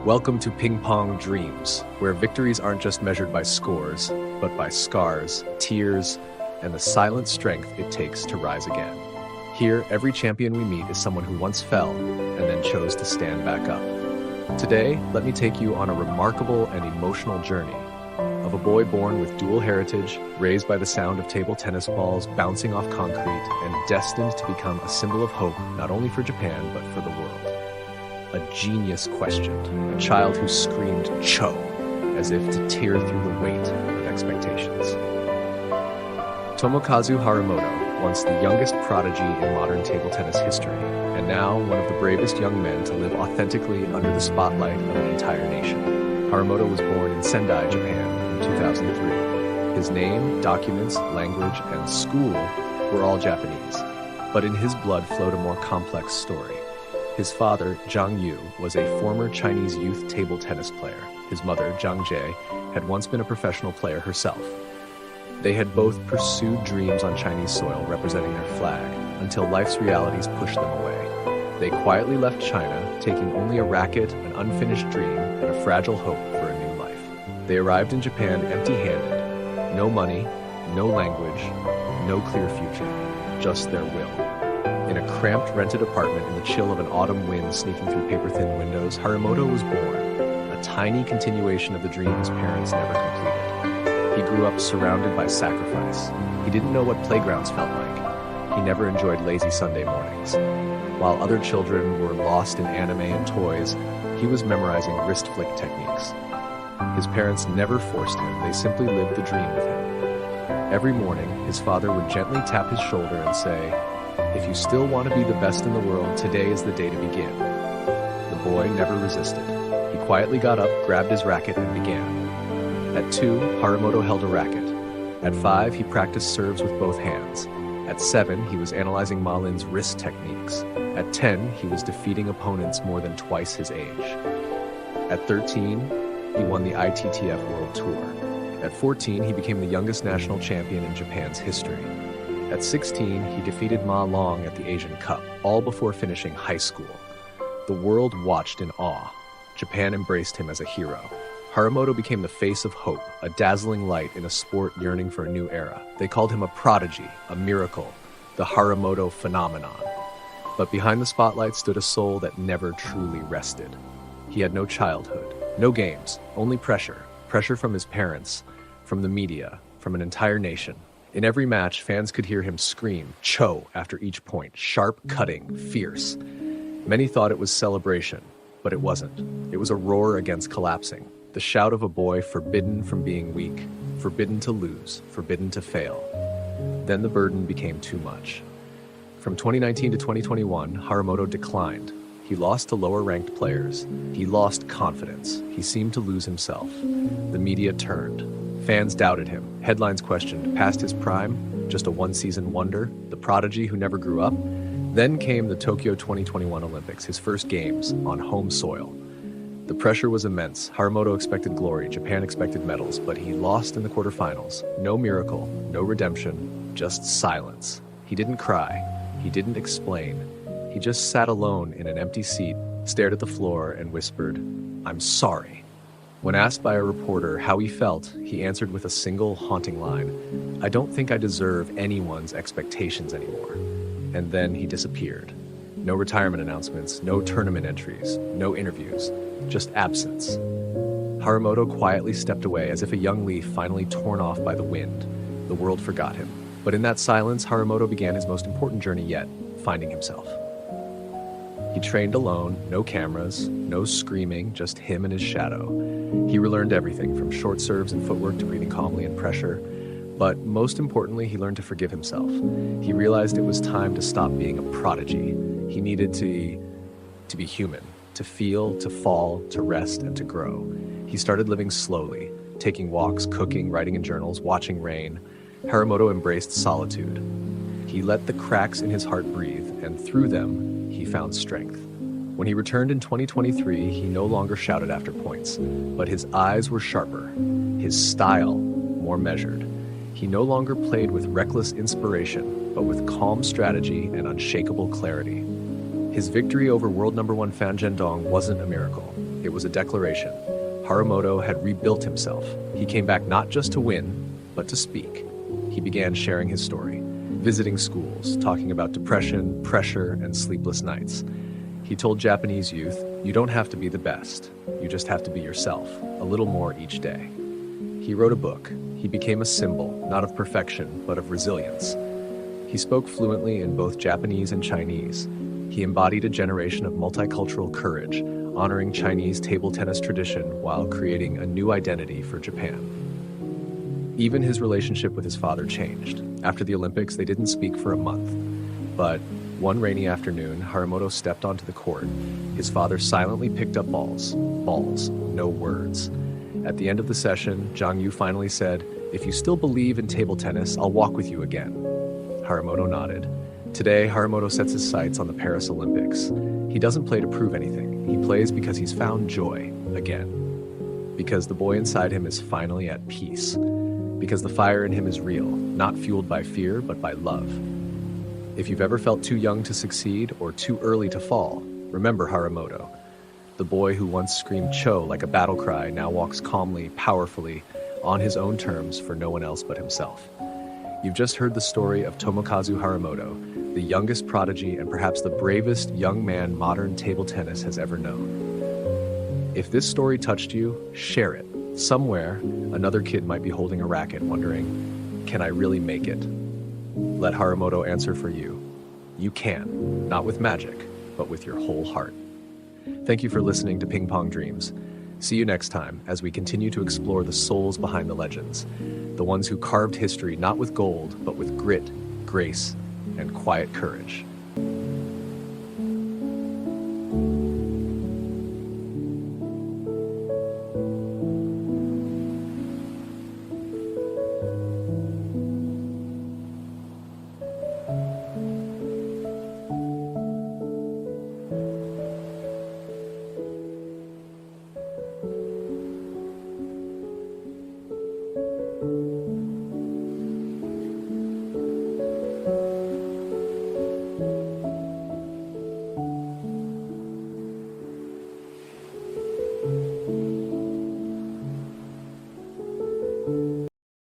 Welcome to Ping Pong Dreams, where victories aren't just measured by scores, but by scars, tears, and the silent strength it takes to rise again. Here, every champion we meet is someone who once fell and then chose to stand back up. Today, let me take you on a remarkable and emotional journey of a boy born with dual heritage, raised by the sound of table tennis balls bouncing off concrete, and destined to become a symbol of hope not only for Japan, but for the world. A genius questioned, a child who screamed "Cho!" as if to tear through the weight of expectations. Tomokazu Harimoto, once the youngest prodigy in modern table tennis history, and now one of the bravest young men to live authentically under the spotlight of an entire nation. Harimoto was born in Sendai, Japan in 2003. His name, documents, language, and school were all Japanese, but in his blood flowed a more complex story. His father, Zhang Yu, was a former Chinese youth table tennis player. His mother, Zhang Jie, had once been a professional player herself. They had both pursued dreams on Chinese soil representing their flag, until life's realities pushed them away. They quietly left China, taking only a racket, an unfinished dream, and a fragile hope for a new life. They arrived in Japan empty-handed. No money, no language, no clear future, just their will. In a cramped rented apartment in the chill of an autumn wind sneaking through paper-thin windows, Harimoto was born, a tiny continuation of the dream his parents never completed. He grew up surrounded by sacrifice. He didn't know what playgrounds felt like. He never enjoyed lazy Sunday mornings. While other children were lost in anime and toys, he was memorizing wrist flick techniques. His parents never forced him, they simply lived the dream with him. Every morning, his father would gently tap his shoulder and say, "If you still want to be the best in the world, today is the day to begin." The boy never resisted. He quietly got up, grabbed his racket, and began. At 2, Harimoto held a racket. At 5, he practiced serves with both hands. At 7, he was analyzing Ma Lin's wrist techniques. At 10, he was defeating opponents more than twice his age. At 13, he won the ITTF World Tour. At 14, he became the youngest national champion in Japan's history. At 16, he defeated Ma Long at the Asian Cup, all before finishing high school. The world watched in awe. Japan embraced him as a hero. Harimoto became the face of hope, a dazzling light in a sport yearning for a new era. They called him a prodigy, a miracle, the Harimoto phenomenon. But behind the spotlight stood a soul that never truly rested. He had no childhood, no games, only pressure. Pressure from his parents, from the media, from an entire nation. In every match, fans could hear him scream "Cho!" after each point, sharp, cutting, fierce. Many thought it was celebration, but it wasn't. It was a roar against collapsing, the shout of a boy forbidden from being weak, forbidden to lose, forbidden to fail. Then the burden became too much. From 2019 to 2021, Harimoto declined. He lost to lower-ranked players. He lost confidence. He seemed to lose himself. The media turned. Fans doubted him. Headlines questioned, past his prime, just a one-season wonder, the prodigy who never grew up. Then came the Tokyo 2021 Olympics, his first games on home soil. The pressure was immense. Harimoto expected glory, Japan expected medals, but he lost in the quarterfinals. No miracle, no redemption, just silence. He didn't cry. He didn't explain. He just sat alone in an empty seat, stared at the floor, and whispered, "I'm sorry." When asked by a reporter how he felt, he answered with a single haunting line, "I don't think I deserve anyone's expectations anymore." And then he disappeared. No retirement announcements, no tournament entries, no interviews, just absence. Harimoto quietly stepped away as if a young leaf finally torn off by the wind. The world forgot him. But in that silence, Harimoto began his most important journey yet, finding himself. He trained alone, no cameras, no screaming, just him and his shadow. He relearned everything from short serves and footwork to breathing calmly in pressure. But most importantly, he learned to forgive himself. He realized it was time to stop being a prodigy. He needed to be human, to feel, to fall, to rest, and to grow. He started living slowly, taking walks, cooking, writing in journals, watching rain. Harimoto embraced solitude. He let the cracks in his heart breathe, and through them, he found strength. When he returned in 2023, he no longer shouted after points, but his eyes were sharper, his style more measured. He no longer played with reckless inspiration, but with calm strategy and unshakable clarity. His victory over world number 1 Fan Zhendong wasn't a miracle. It was a declaration. Harimoto had rebuilt himself. He came back not just to win, but to speak. He began sharing his story, visiting schools, talking about depression, pressure, and sleepless nights. He told Japanese youth, "You don't have to be the best. You just have to be yourself, a little more each day." He wrote a book. He became a symbol, not of perfection, but of resilience. He spoke fluently in both Japanese and Chinese. He embodied a generation of multicultural courage, honoring Chinese table tennis tradition while creating a new identity for Japan. Even his relationship with his father changed. After the Olympics, they didn't speak for a month. But one rainy afternoon, Harimoto stepped onto the court. His father silently picked up balls, no words. At the end of the session, Zhang Yu finally said, "If you still believe in table tennis, I'll walk with you again." Harimoto nodded. Today, Harimoto sets his sights on the Paris Olympics. He doesn't play to prove anything. He plays because he's found joy again. Because the boy inside him is finally at peace. Because the fire in him is real, not fueled by fear, but by love. If you've ever felt too young to succeed or too early to fall, remember Harimoto. The boy who once screamed "Cho" like a battle cry now walks calmly, powerfully, on his own terms for no one else but himself. You've just heard the story of Tomokazu Harimoto, the youngest prodigy and perhaps the bravest young man modern table tennis has ever known. If this story touched you, share it. Somewhere, another kid might be holding a racket wondering, can I really make it? Let Harimoto answer for you. You can, not with magic, but with your whole heart. Thank you for listening to Ping Pong Dreams. See you next time as we continue to explore the souls behind the legends, the ones who carved history not with gold, but with grit, grace, and quiet courage.